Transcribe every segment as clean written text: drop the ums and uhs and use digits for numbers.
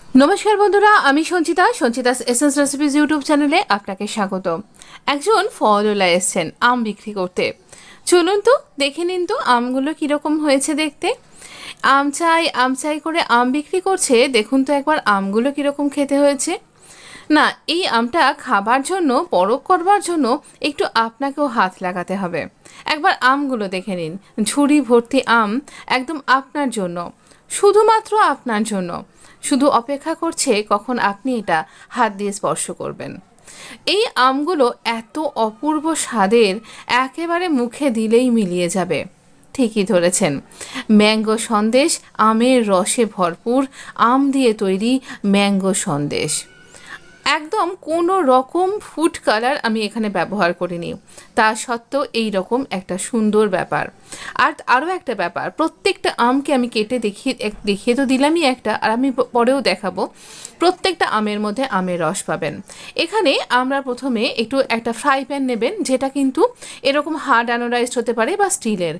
নমস্কার বন্ধুরা, আমি সঞ্চিতাস এসেন্স রেসিপিজ ইউটিউব চ্যানেলে আপনাকে স্বাগত। একজন ফলওয়ালা এসছেন আম বিক্রি করতে। চলুন তো দেখে নিন তো আমগুলো কীরকম হয়েছে দেখতে। আম চাই করে আম বিক্রি করছে। দেখুন তো একবার আমগুলো কীরকম খেতে হয়েছে। না, এই আমটা খাবার জন্য, পরখ করবার জন্য একটু আপনাকেও হাত লাগাতে হবে। একবার আমগুলো দেখে নিন, ঝুড়ি ভর্তি আম, একদম আপনার জন্য, শুধুমাত্র আপনার জন্য। শুধু অপেক্ষা করছে কখন আপনি এটা হাত দিয়ে স্পর্শ করবেন। এই আমগুলো এত অপূর্ব স্বাদের, একেবারে মুখে দিলেই মিলিয়ে যাবে। ঠিকই ধরেছেন, ম্যাঙ্গো সন্দেশ, আমের রসে ভরপুর, আম দিয়ে তৈরি ম্যাঙ্গো সন্দেশ। একদম কোনো রকম ফুড কালার আমি এখানে ব্যবহার করিনি, তা সত্ত্বেও এই রকম একটা সুন্দর ব্যাপার। আর আরও একটা ব্যাপার, প্রত্যেকটা আমকে আমি কেটে দেখিয়ে তো দিলামই একটা, আর আমি পরেও দেখাবো। প্রত্যেকটা আমের মধ্যে আমের রস পাবেন। এখানে আমরা প্রথমে একটা ফ্রাই প্যান নেবেন, যেটা কিন্তু এরকম হার্ড অ্যানোডাইজড হতে পারে বা স্টিলের।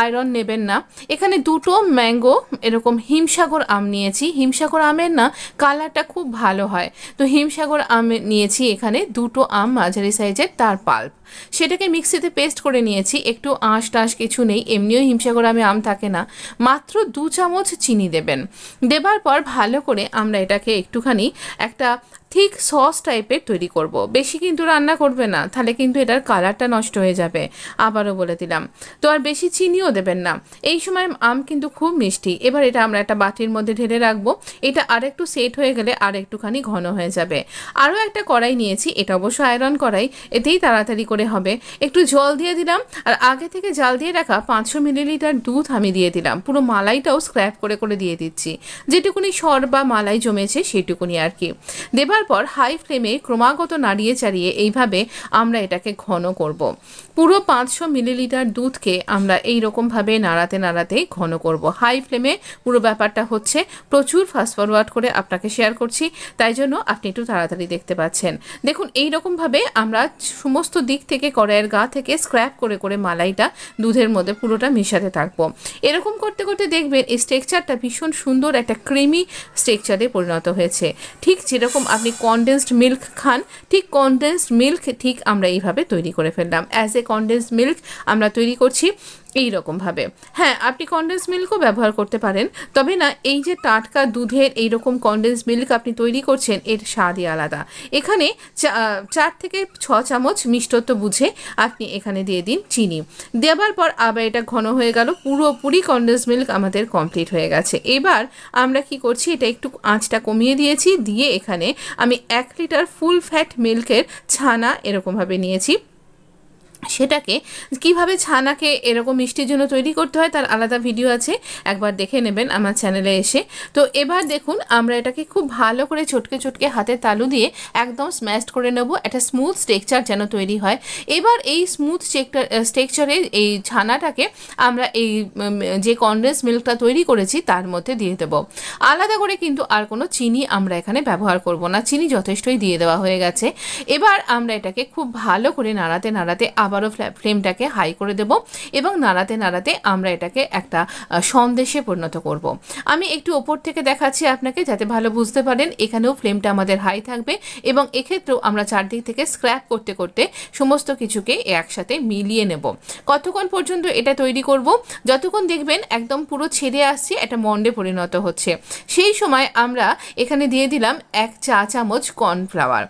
আয়রন নেবেন না। এখানে দুটো ম্যাঙ্গো এরকম হিমসাগর আম নিয়েছি। হিমসাগর আমের না কালারটা খুব ভালো হয়, তো হিমসাগর আম নিয়েছি এখানে দুটো আম মাঝারি সাইজের, তার পাল্প সেটাকে মিক্সিতে পেস্ট করে নিয়েছি। একটু আঁশ টাঁশ কিছু নেই, এমনিও হিমসাগর আম থাকে না। মাত্র 2 চামচ চিনি দেবেন। দেবার পর ভালো করে আমরা এটাকে একটুখানি একটা ঠিক সস টাইপের তৈরি করব। বেশি কিন্তু রান্না করবে না, তাহলে কিন্তু এটার কালারটা নষ্ট হয়ে যাবে। আবারও বলে দিলাম, তো আর বেশি চিনিও দেবেন না। এই সময় আম কিন্তু খুব মিষ্টি। এবার এটা আমরা একটা বাটির মধ্যে ঢেলে রাখবো। এটা আরেকটু সেট হয়ে গেলে আর একটুখানি ঘন হয়ে যাবে। আরও একটা কড়াই নিয়েছি, এটা অবশ্য আয়রন কড়াই, এতেই তাড়াতাড়ি করে হবে। একটু জল দিয়ে দিলাম, আর আগে থেকে জাল দিয়ে রাখা 500 মিলিলিটার দুধ আমি দিয়ে দিলাম। পুরো মালাইটাও স্ক্র্যাপ করে করে দিয়ে দিচ্ছি, যেটুকুনি সর বা মালাই জমেছে সেইটুকুনি আর কি। দেবার পর হাই ফ্লেমে ক্রমাগত নাড়িয়ে চাড়িয়ে এইভাবে আমরা এটাকে ঘন করব। পুরো 500 মিলিলিটার দুধকে আমরা এই রকমভাবে নাড়াতে নাড়াতে ঘন করব। হাই ফ্লেমে পুরো ব্যাপারটা হচ্ছে। প্রচুর ফাস্ট ফরওয়ার্ড করে আপনাকে শেয়ার করছি, তাই জন্য আপনি একটু তাড়াতাড়ি দেখতে পাচ্ছেন। দেখুন এই রকমভাবে আমরা সমস্ত দিক থেকে কড়াইয়ের গা থেকে স্ক্র্যাপ করে করে মালাইটা দুধের মধ্যে পুরোটা মেশাতে থাকবো। এরকম করতে করতে দেখবেন এই স্ট্রাকচারটা ভীষণ সুন্দর একটা ক্রিমি স্ট্রাকচারে পরিণত হয়েছে। ঠিক যেরকম আপনি কনডেন্সড মিল্ক খান, ঠিক কনডেন্সড মিল্ক ঠিক আমরা এইভাবে তৈরি করে ফেললাম। অ্যাজ এ কনডেন্সড মিল্ক আমরা তৈরি করছি এই রকমভাবে। হ্যাঁ, আপনি কনডেন্স মিল্কও ব্যবহার করতে পারেন, তবে না এই যে টাটকা দুধের এই রকম কনডেন্স মিল্ক আপনি তৈরি করছেন, এর স্বাদই আলাদা। এখানে 4 থেকে 6 চামচ মিষ্টত্ব বুঝে আপনি এখানে দিয়ে দিন চিনি। দেওয়ার পর আবার এটা ঘন হয়ে গেল, পুরোপুরি কনডেন্স মিল্ক আমাদের কমপ্লিট হয়ে গেছে। এবার আমরা কি করছি, এটা একটু আঁচটা কমিয়ে দিয়েছি, দিয়ে এখানে আমি 1 লিটার ফুল ফ্যাট মিল্কের ছানা এরকমভাবে নিয়েছি। সেটাকে কিভাবে ছানাকে এরকম মিষ্টির জন্য তৈরি করতে হয় তার আলাদা ভিডিও আছে, একবার দেখে নেবেন আমার চ্যানেলে এসে। তো এবার দেখুন আমরা এটাকে খুব ভালো করে চটকে চটকে হাতের তালু দিয়ে একদম স্ম্যাশড করে নেব, একটা স্মুথ স্ট্রাকচার যেন তৈরি হয়। এবার এই স্মুথ স্ট্রাকচারে এই ছানাটাকে আমরা এই যে কনডেন্স মিল্কটা তৈরি করেছি তার মধ্যে দিয়ে দেবো। আলাদা করে কিন্তু আর কোনো চিনি আমরা এখানে ব্যবহার করব না, চিনি যথেষ্টই দিয়ে দেওয়া হয়ে গেছে। এবার আমরা এটাকে খুব ভালো করে নাড়াতে নাড়াতে আবারও ফ্লেমটাকে হাই করে দেব, এবং নাড়াতে নাড়াতে আমরা এটাকে একটা সন্দেশে পরিণত করব। আমি একটু ওপর থেকে দেখাচ্ছি আপনাকে, যাতে ভালো বুঝতে পারেন। এখানেও ফ্লেমটা আমাদের হাই থাকবে, এবং এক্ষেত্রেও আমরা চারদিক থেকে স্ক্র্যাপ করতে করতে সমস্ত কিছুকে একসাথে মিলিয়ে নেব। কতক্ষণ পর্যন্ত এটা তৈরি করব, যতক্ষণ দেখবেন একদম পুরো ছেড়ে আসছে, একটা মন্ডে পরিণত হচ্ছে। সেই সময় আমরা এখানে দিয়ে দিলাম 1 চা চামচ কর্নফ্লাওয়ার।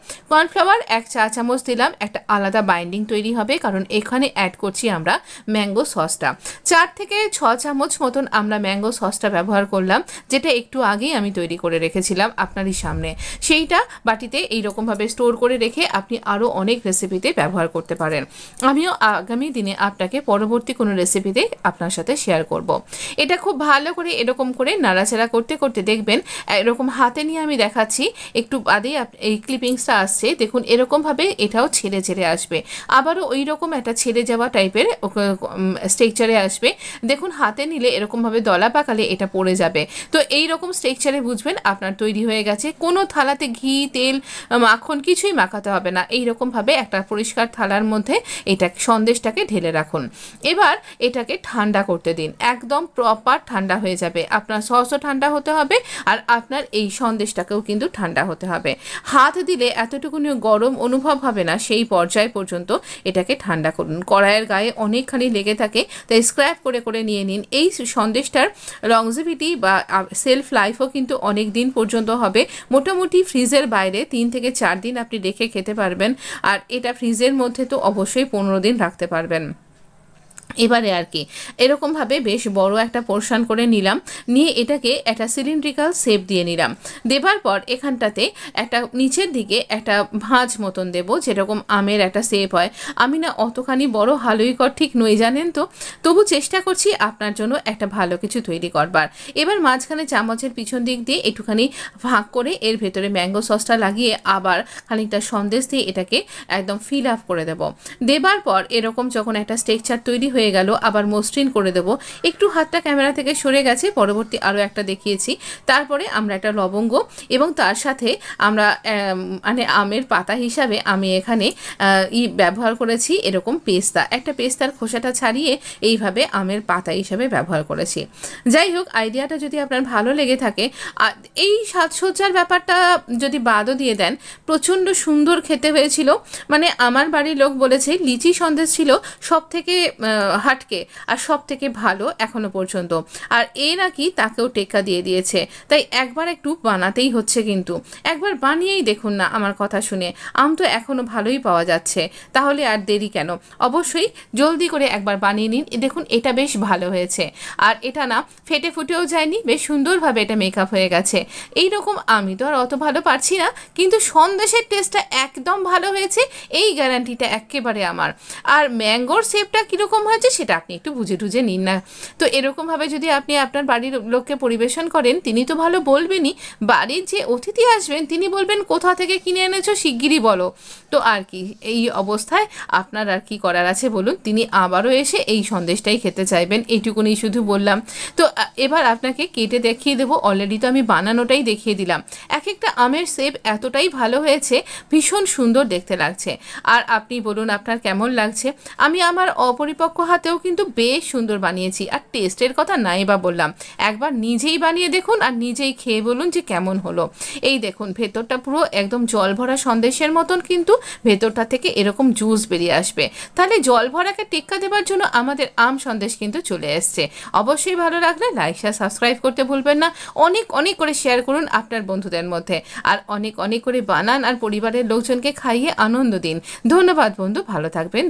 1 চা চামচ দিলাম, একটা আলাদা বাইন্ডিং তৈরি হবে, কারণ এখানে অ্যাড করছি আমরা ম্যাঙ্গো সসটা। 4 থেকে 6 চামচ মতন আমরা ম্যাঙ্গো সসটা ব্যবহার করলাম, যেটা একটু আগেই আমি তৈরি করে রেখেছিলাম আপনারই সামনে। সেইটা বাটিতে এইরকমভাবে স্টোর করে রেখে আপনি আরও অনেক রেসিপিতে ব্যবহার করতে পারেন। আমিও আগামী দিনে আপনাকে পরবর্তী কোনো রেসিপিতে আপনার সাথে শেয়ার করব। এটা খুব ভালো করে এরকম করে নাড়াচাড়া করতে করতে দেখবেন এরকম হাতে নিয়ে আমি দেখাচ্ছি, একটু বাদেই এই ক্লিপিংসটা আসছে, দেখুন এরকমভাবে এটাও ছেড়ে ছেড়ে আসবে। আবারও ওই রকম এইরকম একটা ছেড়ে যাওয়া টাইপের স্ট্রাকচারে আসবে। দেখুন হাতে নিলে এরকমভাবে দলা পাকালে এটা পড়ে যাবে। তো এই রকম স্ট্রাকচারে বুঝবেন আপনার তৈরি হয়ে গেছে। কোনো থালাতে ঘি তেল মাখন কিছুই মাখাতে হবে না। এইরকমভাবে একটা পরিষ্কার থালার মধ্যে এটা সন্দেশটাকে ঢেলে রাখুন। এবার এটাকে ঠান্ডা করতে দিন, একদম প্রপার ঠান্ডা হয়ে যাবে। আপনার সসও ঠান্ডা হতে হবে আর আপনার এই সন্দেশটাকেও কিন্তু ঠান্ডা হতে হবে। হাত দিলে এতটুকুনি গরম অনুভব হবে না, সেই পর্যায় পর্যন্ত এটাকে ঠান্ডা করুন। কড়াইয়ের গায়ে অনেকখানি লেগে থাকে, তাই স্ক্র্যাপ করে করে নিয়ে নিন। এই সন্দেশটার লংজিভিটি বা সেলফ লাইফও কিন্তু অনেক দিন পর্যন্ত হবে। মোটামুটি ফ্রিজের বাইরে 3 থেকে 4 দিন আপনি রেখে খেতে পারবেন, আর এটা ফ্রিজের মধ্যে তো অবশ্যই 15 দিন রাখতে পারবেন। এবারে আর কি এরকমভাবে বেশ বড় একটা পোর্শন করে নিলাম, নিয়ে এটাকে একটা সিলিন্ড্রিক্যাল শেপ দিয়ে নিলাম। দেবার পর এখানটাতে একটা নিচের দিকে একটা ভাঁজ মতন দেব, যেরকম আমের একটা শেপ হয়। আমি না অতখানি বড় হালুইকর ঠিক নই জানেন তো, তবু চেষ্টা করছি আপনার জন্য একটা ভালো কিছু তৈরি করবার। এবার মাঝখানে চামচের পিছন দিক দিয়ে একটুখানি ভাগ করে এর ভেতরে ম্যাঙ্গো সসটা লাগিয়ে আবার খানিকটা সন্দেশ দিয়ে এটাকে একদম ফিল আপ করে দেব। দেবার পর এরকম যখন একটা স্ট্রাকচার তৈরি হয়ে গেল, আবার মসৃণ করে দেব। একটু হাতটা ক্যামেরা থেকে সরে গেছে, পরবর্তী আরও একটা দেখিয়েছি। তারপরে আমরা একটা লবঙ্গ এবং তার সাথে আমরা মানে আমের পাতা হিসাবে আমি এখানে ব্যবহার করেছি এরকম পেস্তা। একটা পেস্তার খোসাটা ছাড়িয়ে এইভাবে আমের পাতা হিসাবে ব্যবহার করেছি। যাই হোক, আইডিয়াটা যদি আপনার ভালো লেগে থাকে, এই সাজসজ্জার ব্যাপারটা যদি বাদও দিয়ে দেন, প্রচণ্ড সুন্দর খেতে হয়েছিল। মানে আমার বাড়ির লোক বলেছে লিচি সন্দেশ ছিল সব থেকে হাটকে আর সব থেকে ভালো এখনো পর্যন্ত, আর এ নাকি তাকেও টেক্কা দিয়ে দিয়েছে। তাই একবার একটু বানাতেই হচ্ছে, কিন্তু একবার বানিয়েই দেখুন না আমার কথা শুনে। আম তো এখনো ভালোই পাওয়া যাচ্ছে, তাহলে আর দেরি কেন? অবশ্যই জলদি করে একবার বানিয়ে নিন। দেখুন এটা বেশ ভালো হয়েছে, আর এটা না ফেটে ফুটেও যায়নি, বেশ সুন্দরভাবে এটা মেকআপ হয়ে গেছে। এইরকম আমি তো আর অত ভালো পারছি না, কিন্তু সন্দেশের টেস্টটা একদম ভালো হয়েছে, এই গ্যারান্টিটা একেবারে আমার। আর ম্যাঙ্গোর শেপটা কীরকম হয়েছে সেটা আপনি একটু বুঝে টুঝে নিন না। তো এরকমভাবে যদি আপনি আপনার বাড়ির লোককে পরিবেশন করেন, তিনি তো ভালো বলবেনই, বাড়ির যে অতিথি আসবেন তিনি বলবেন কোথা থেকে কিনে এনেছো শিগগিরই বলো। তো আর কি, এই অবস্থায় আপনার আর কি করার আছে বলুন? তিনি আবারও এসে এই সন্দেশটাই খেতে চাইবেন, এইটুকুনি শুধু বললাম। তো এবার আপনাকে কেটে দেখিয়ে দেবো। অলরেডি তো আমি বানানোটাই দেখিয়ে দিলাম। এক একটা আমের শেপ এতটাই ভালো হয়েছে, ভীষণ সুন্দর দেখতে লাগছে। আর আপনি বলুন আপনার কেমন লাগছে? আমি আমার অপরিপক্ক হাতেও কিন্তু বেশ সুন্দর বানিয়েছি, আর টেস্টের কথা নাই বা বললাম। একবার নিজেই বানিয়ে দেখুন আর নিজেই খেয়ে বলুন যে কেমন হলো। এই দেখুন ভেতরটা পুরো একদম জল ভরা সন্দেশের মতন, কিন্তু ভেতরটা থেকে এরকম জুস বেরিয়ে আসবে। তাহলে জল ভরাকে টেক্কা দেওয়ার জন্য আমাদের আম সন্দেশ কিন্তু চলে এসছে। অবশ্যই ভালো লাগলে লাইক শেয়ার সাবস্ক্রাইব করতে ভুলবেন না। অনেক অনেক করে শেয়ার করুন আপনার বন্ধুদের মধ্যে, আর অনেক অনেক করে বানান আর পরিবারের লোকজনকে খাইয়ে আনন্দ দিন। ধন্যবাদ বন্ধু, ভালো থাকবেন।